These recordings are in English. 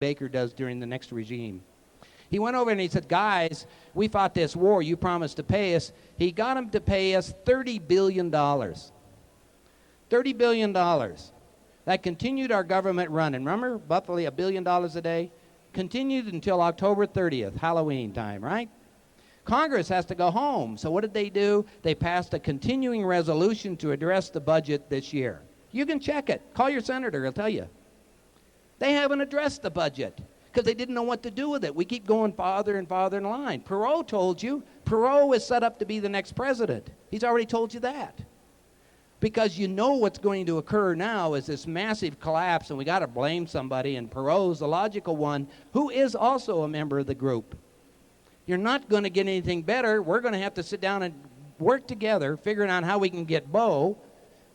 Baker does during the next regime. He went over and he said, guys, we fought this war. You promised to pay us. He got them to pay us $30 billion. $30 billion. That continued our government running. Remember, roughly $1 billion a day? Continued until October 30th, Halloween time, right? Congress has to go home. So what did they do? They passed a continuing resolution to address the budget this year. You can check it. Call your senator. He'll tell you. They haven't addressed the budget because they didn't know what to do with it. We keep going farther and farther in line. Perot told you. Perot is set up to be the next president. He's already told you that. Because you know what's going to occur now is this massive collapse, and we got to blame somebody, and Perot's the logical one, who is also a member of the group. You're not going to get anything better. We're going to have to sit down and work together, figuring out how we can get Bo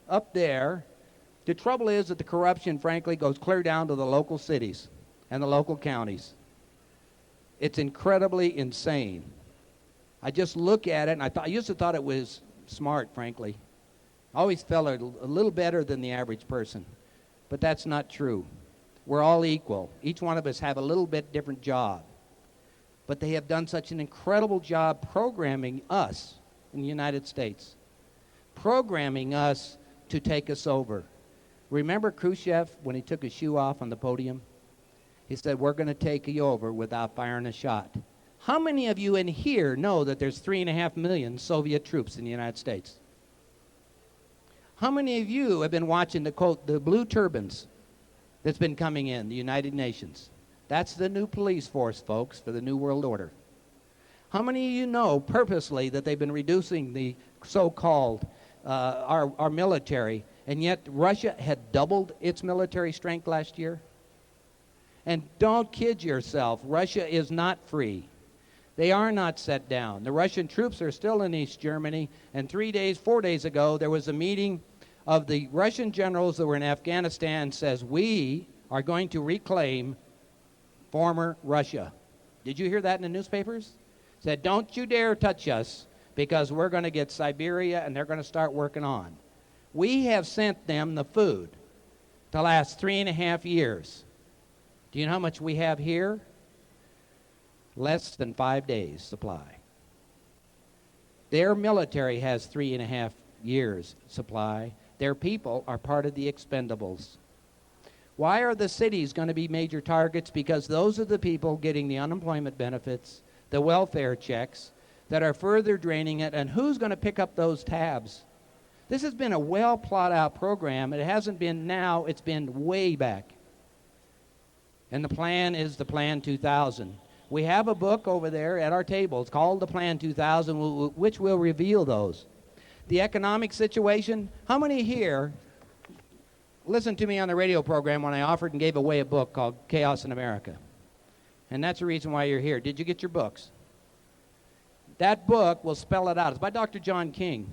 up there. The trouble is that the corruption, frankly, goes clear down to the local cities and the local counties. It's incredibly insane. I just look at it, and I used to thought it was smart, frankly. I always felt a little better than the average person, but that's not true. We're all equal. Each one of us have a little bit different job, but they have done such an incredible job programming us in the United States, programming us to take us over. Remember Khrushchev when he took his shoe off on the podium? He said, we're going to take you over without firing a shot. How many of you in here know that there's 3.5 million Soviet troops in the United States? How many of you have been watching the blue turbans that's been coming in, the United Nations? That's the new police force, folks, for the New World Order. How many of you know purposely that they've been reducing the so-called, our military, and yet Russia had doubled its military strength last year? And don't kid yourself, Russia is not free. They are not set down. The Russian troops are still in East Germany, and 4 days ago, there was a meeting of the Russian generals that were in Afghanistan says, we are going to reclaim former Russia. Did you hear that in the newspapers? Said, don't you dare touch us because we're going to get Siberia and they're going to start working on. We have sent them the food the last 3.5 years. Do you know how much we have here? Less than 5 days supply. Their military has 3.5 years supply. Their people are part of the expendables. Why are the cities going to be major targets? Because those are the people getting the unemployment benefits, the welfare checks, that are further draining it, and who's going to pick up those tabs? This has been a well-plot-out program. It hasn't been now, it's been way back. And the plan is the Plan 2000. We have a book over there at our table. It's called the Plan 2000, which will reveal those. The economic situation, how many here listened to me on the radio program when I offered and gave away a book called Chaos in America? And that's the reason why you're here. Did you get your books? That book will spell it out. It's by Dr. John King.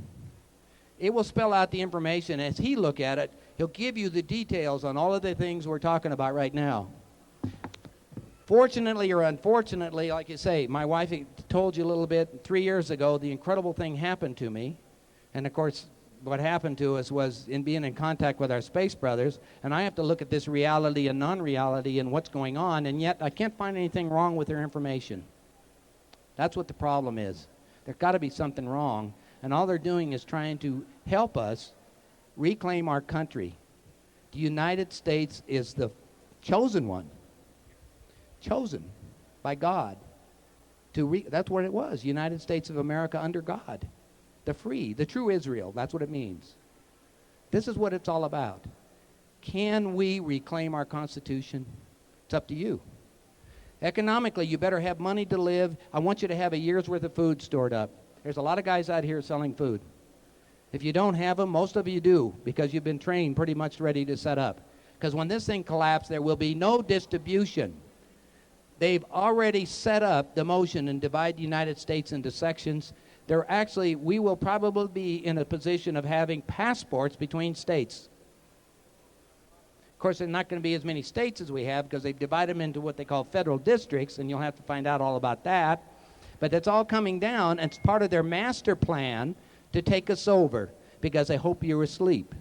It will spell out the information. As he look at it, he'll give you the details on all of the things we're talking about right now. Fortunately or unfortunately, like you say, my wife told you a little bit 3 years ago, the incredible thing happened to me. And of course, what happened to us was in being in contact with our space brothers, and I have to look at this reality and non-reality and what's going on, and yet I can't find anything wrong with their information. That's what the problem is. There's got to be something wrong, and all they're doing is trying to help us reclaim our country. The United States is the chosen one. Chosen by God. That's what it was, United States of America under God. The free, the true Israel, that's what it means. This is what it's all about. Can we reclaim our Constitution? It's up to you. Economically, you better have money to live. I want you to have a year's worth of food stored up. There's a lot of guys out here selling food. If you don't have them, most of you do, because you've been trained pretty much ready to set up. Because when this thing collapses, there will be no distribution. They've already set up the motion and divide the United States into sections. We will probably be in a position of having passports between states. Of course, there's not going to be as many states as we have because they've divided them into what they call federal districts, and you'll have to find out all about that. But that's all coming down, and it's part of their master plan to take us over because they hope you're asleep.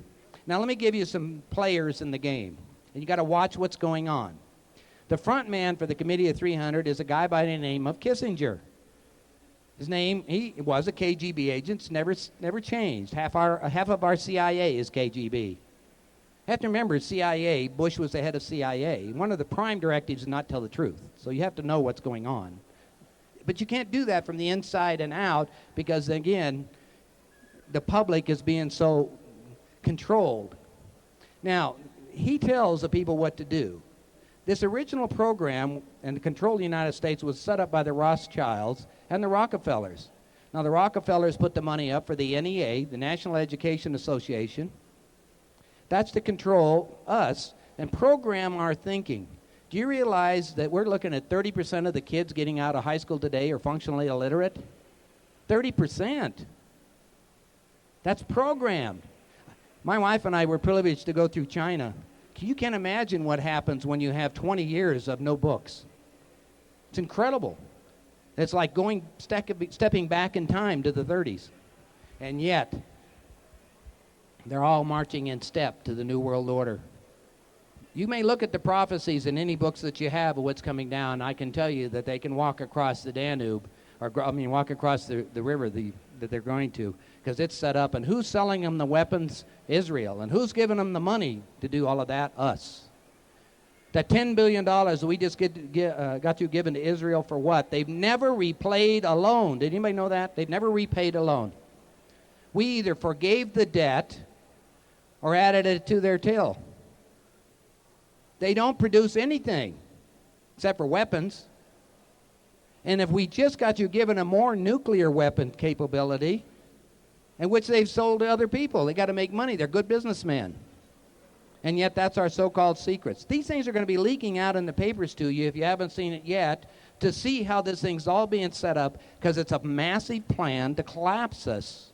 Now, let me give you some players in the game, and you got to watch what's going on. The front man for the Committee of 300 is a guy by the name of Kissinger. His name, he was a KGB agent, never changed. Half of our CIA is KGB. You have to remember, CIA, Bush was the head of CIA. One of the prime directives is not tell the truth. So you have to know what's going on. But you can't do that from the inside and out because, again, the public is being so controlled. Now, he tells the people what to do. This original program and the control of the United States was set up by the Rothschilds and the Rockefellers. Now, the Rockefellers put the money up for the NEA, the National Education Association. That's to control us and program our thinking. Do you realize that we're looking at 30% of the kids getting out of high school today are functionally illiterate? 30%. That's programmed. My wife and I were privileged to go through China. You can't imagine what happens when you have 20 years of no books. It's incredible. It's like stepping back in time to the 30s. And yet, they're all marching in step to the New World Order. You may look at the prophecies in any books that you have of what's coming down. I can tell you that they can walk across the Danube, walk across the river that they're going to, because it's set up. And who's selling them the weapons? Israel. And who's giving them the money to do all of that? Us. That $10 billion that we just got you given to Israel for what? They've never repaid a loan. Did anybody know that? They've never repaid a loan. We either forgave the debt or added it to their till. They don't produce anything except for weapons. And if we just got you given a more nuclear weapon capability, in which they've sold to other people, they got to make money. They're good businessmen. And yet that's our so-called secrets. These things are going to be leaking out in the papers to you if you haven't seen it yet, to see how this thing's all being set up, because it's a massive plan to collapse us.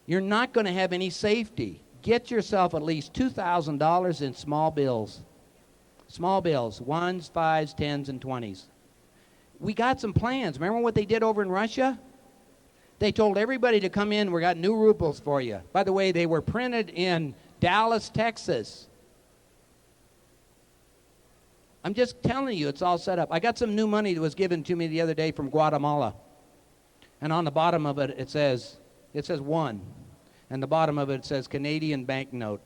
You're not going to have any safety. Get yourself at least $2,000 in small bills. Small bills, 1s, 5s, 10s, and 20s. We got some plans. Remember what they did over in Russia? They told everybody to come in. We got new rubles for you. By the way, they were printed in Dallas, Texas. I'm just telling you, it's all set up. I got some new money that was given to me the other day from Guatemala. And on the bottom of it, it says 1. And the bottom of it says Canadian banknote.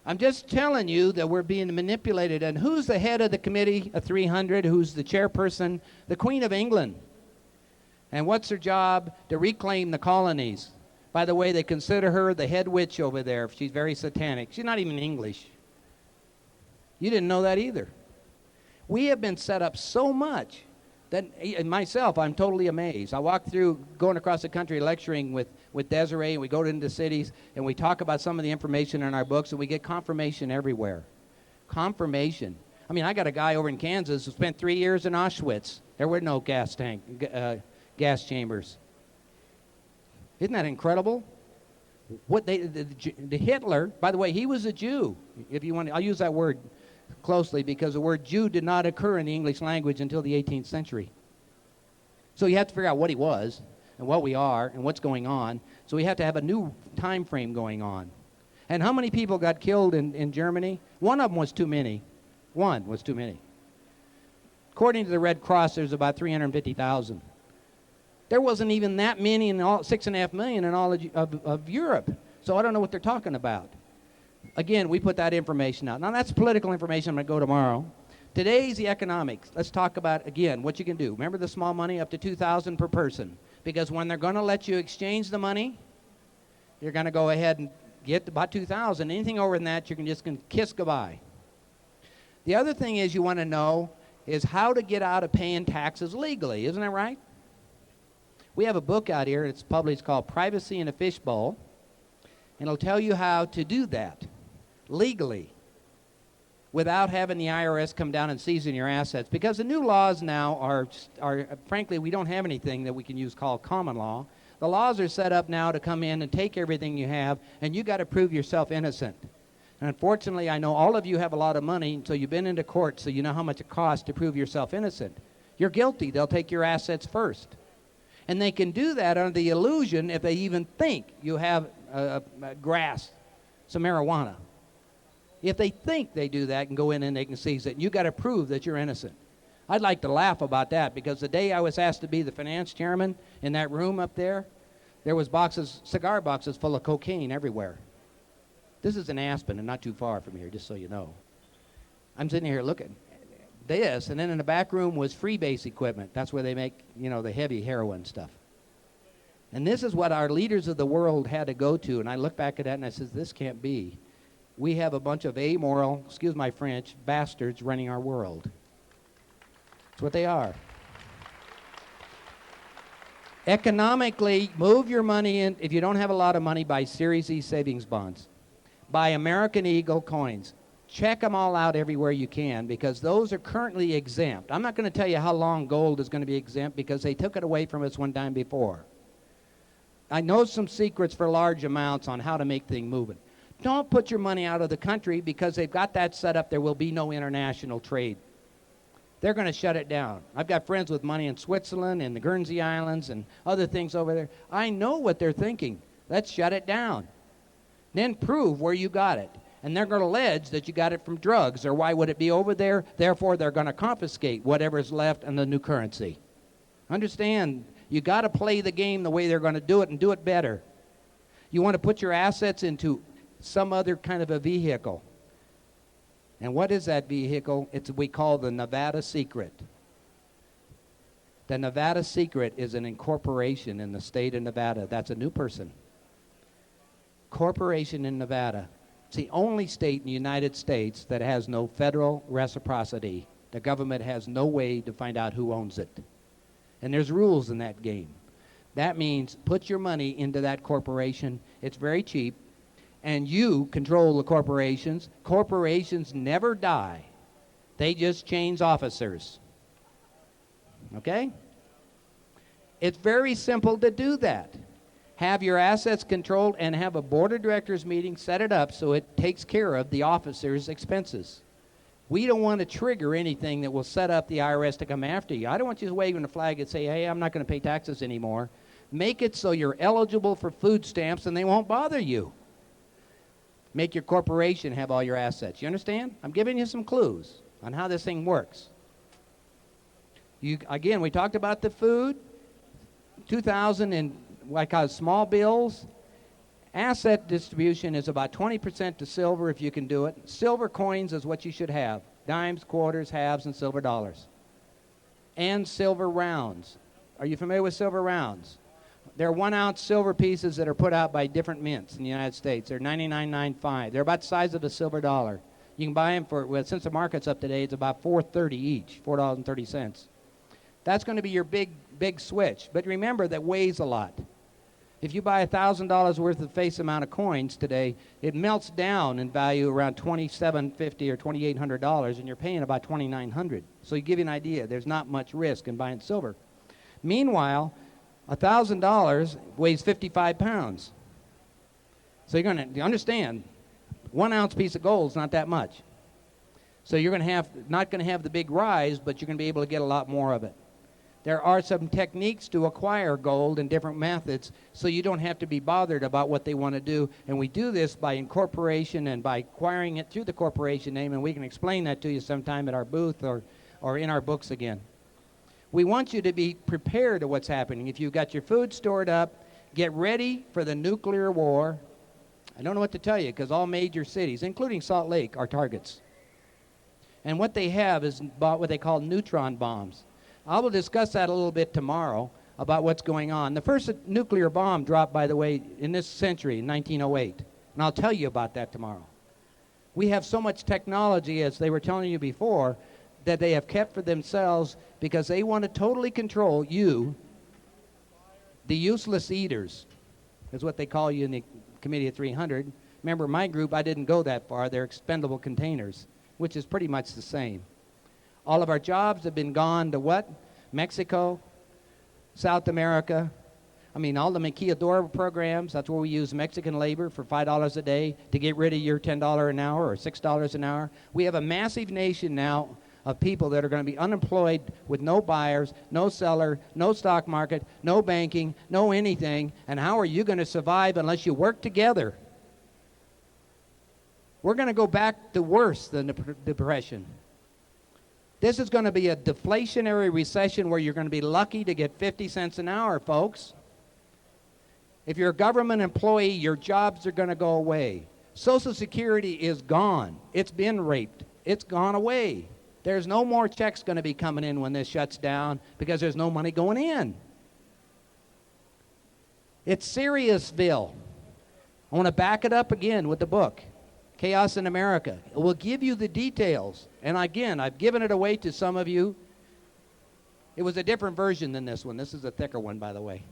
I'm just telling you that we're being manipulated. And who's the head of the Committee of 300? Who's the chairperson? The Queen of England. And what's her job? To reclaim the colonies. By the way, they consider her the head witch over there. She's very satanic. She's not even English. You didn't know that either. We have been set up so much that, and myself, I'm totally amazed. I walk through, going across the country lecturing with Desiree, and we go into cities, and we talk about some of the information in our books, and we get confirmation everywhere. Confirmation. I mean, I got a guy over in Kansas who spent 3 years in Auschwitz. There were no gas chambers. Isn't that incredible? What the Hitler, by the way, he was a Jew. If you want, I'll use that word closely because the word Jew did not occur in the English language until the 18th century. So you have to figure out what he was and what we are and what's going on. So we have to have a new time frame going on. And how many people got killed in Germany? One of them was too many. One was too many. According to the Red Cross, there's about 350,000. There wasn't even that many in all, 6.5 million in all of Europe. So I don't know what they're talking about. Again, we put that information out. Now, that's political information. I'm going to go tomorrow. Today's the economics. Let's talk about, again, what you can do. Remember the small money up to $2,000 per person. Because when they're going to let you exchange the money, you're going to go ahead and get about $2,000. Anything over than that, you can just kiss goodbye. The other thing is you want to know is how to get out of paying taxes legally. Isn't that right? We have a book out here. It's published called Privacy in a Fishbowl. And it'll tell you how to do that legally without having the IRS come down and seizing your assets. Because the new laws now are frankly, we don't have anything that we can use called common law. The laws are set up now to come in and take everything you have, and you got to prove yourself innocent. And unfortunately, I know all of you have a lot of money, so you've been into court, so you know how much it costs to prove yourself innocent. You're guilty. They'll take your assets first. And they can do that under the illusion if they even think you have grass, some marijuana. If they think they do that, and go in and they can seize it, you got to prove that you're innocent. I'd like to laugh about that, because the day I was asked to be the finance chairman in that room up there, there was cigar boxes full of cocaine everywhere. This is in Aspen and not too far from here, just so you know. I'm sitting here looking at this, and then in the back room was freebase equipment. That's where they make, the heavy heroin stuff. And this is what our leaders of the world had to go to, and I look back at that and I says, this can't be. We have a bunch of amoral, excuse my French, bastards running our world. That's what they are. Economically, move your money in. If you don't have a lot of money, buy Series E savings bonds. Buy American Eagle coins. Check them all out everywhere you can, because those are currently exempt. I'm not going to tell you how long gold is going to be exempt, because they took it away from us one time before. I know some secrets for large amounts on how to make things moving. Don't put your money out of the country, because they've got that set up. There will be no international trade. They're going to shut it down. I've got friends with money in Switzerland and the Guernsey Islands and other things over there. I know what they're thinking. Let's shut it down. Then prove where you got it. And they're going to allege that you got it from drugs, or why would it be over there? Therefore, they're going to confiscate whatever's left in the new currency. Understand, you got to play the game the way they're going to do it, and do it better. You want to put your assets into some other kind of a vehicle. And what is that vehicle? We call the Nevada Secret. The Nevada Secret is an incorporation in the state of Nevada. That's a new person. Corporation in Nevada. It's the only state in the United States that has no federal reciprocity. The government has no way to find out who owns it. And there's rules in that game. That means put your money into that corporation. It's very cheap. And you control the corporations. Corporations never die. They just change officers. Okay? It's very simple to do that. Have your assets controlled and have a board of directors meeting, set it up so it takes care of the officers' expenses. We don't want to trigger anything that will set up the IRS to come after you. I don't want you waving a flag and say, hey, I'm not going to pay taxes anymore. Make it so you're eligible for food stamps and they won't bother you. Make your corporation have all your assets. You understand? I'm giving you some clues on how this thing works. Again, we talked about the food, 2,000 in what I call small bills. Asset distribution is about 20% to silver if you can do it. Silver coins is what you should have. Dimes, quarters, halves, and silver dollars. And silver rounds. Are you familiar with silver rounds? They're 1-ounce silver pieces that are put out by different mints in the United States. They're 99.95. They're about the size of a silver dollar. You can buy them for, well, since the market's up today, it's about $4.30 each, $4.30. That's going to be your big switch. But remember, that weighs a lot. If you buy $1,000 worth of face amount of coins today, it melts down in value around $2,750 or $2,800, and you're paying about $2,900. So you give you an idea. There's not much risk in buying silver. Meanwhile, $1,000 weighs 55 pounds. So you're going to understand, 1-ounce piece of gold is not that much. So you're not going to have the big rise, but you're going to be able to get a lot more of it. There are some techniques to acquire gold and different methods, so you don't have to be bothered about what they want to do. And we do this by incorporation and by acquiring it through the corporation name, and we can explain that to you sometime at our booth or in our books again. We want you to be prepared to what's happening. If you've got your food stored up, get ready for the nuclear war. I don't know what to tell you, because all major cities, including Salt Lake, are targets. And what they have is what they call neutron bombs. I will discuss that a little bit tomorrow about what's going on. The first nuclear bomb dropped, by the way, in this century, in 1908. And I'll tell you about that tomorrow. We have so much technology, as they were telling you before, that they have kept for themselves because they want to totally control you, the useless eaters, is what they call you in the Committee of 300. Remember, my group, I didn't go that far. They're expendable containers, which is pretty much the same. All of our jobs have been gone to what? Mexico, South America. I mean, all the maquiladora programs, that's where we use Mexican labor for $5 a day to get rid of your $10 an hour or $6 an hour. We have a massive nation now of people that are going to be unemployed with no buyers, no seller, no stock market, no banking, no anything. And how are you going to survive unless you work together? We're going to go back to worse than the Depression. This is going to be a deflationary recession where you're going to be lucky to get 50 cents an hour, folks. If you're a government employee, your jobs are going to go away. Social Security is gone. It's been raped. It's gone away. There's no more checks going to be coming in when this shuts down because there's no money going in. It's Seriousville. I want to back it up again with the book, Chaos in America. It will give you the details. And again, I've given it away to some of you. It was a different version than this one. This is a thicker one, by the way.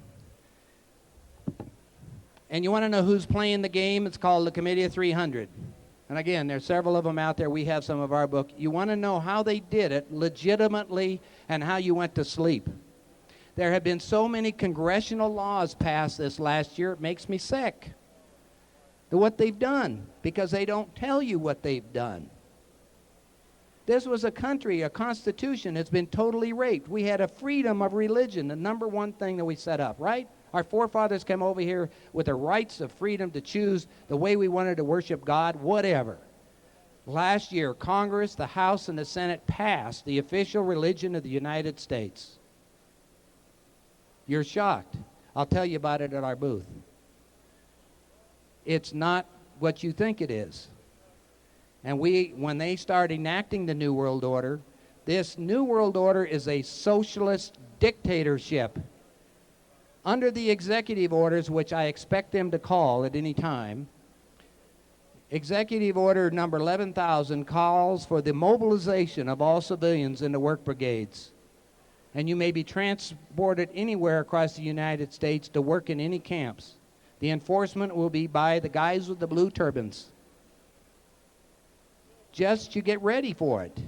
And you want to know who's playing the game? It's called the Committee of 300. And again, there's several of them out there. We have some of our book. You want to know how they did it legitimately and how you went to sleep. There have been so many congressional laws passed this last year, it makes me sick. What they've done, because they don't tell you what they've done. This was a country, a constitution that's been totally raped. We had a freedom of religion, the number one thing that we set up, right? Our forefathers came over here with the rights of freedom to choose the way we wanted to worship God, whatever. Last year, Congress, the House, and the Senate passed the official religion of the United States. You're shocked. I'll tell you about it at our booth. It's not what you think it is. And when they start enacting the New World Order, this New World Order is a socialist dictatorship. Under the executive orders, which I expect them to call at any time, Executive Order number 11,000 calls for the mobilization of all civilians into work brigades. And you may be transported anywhere across the United States to work in any camps. The enforcement will be by the guys with the blue turbans. Just you get ready for it.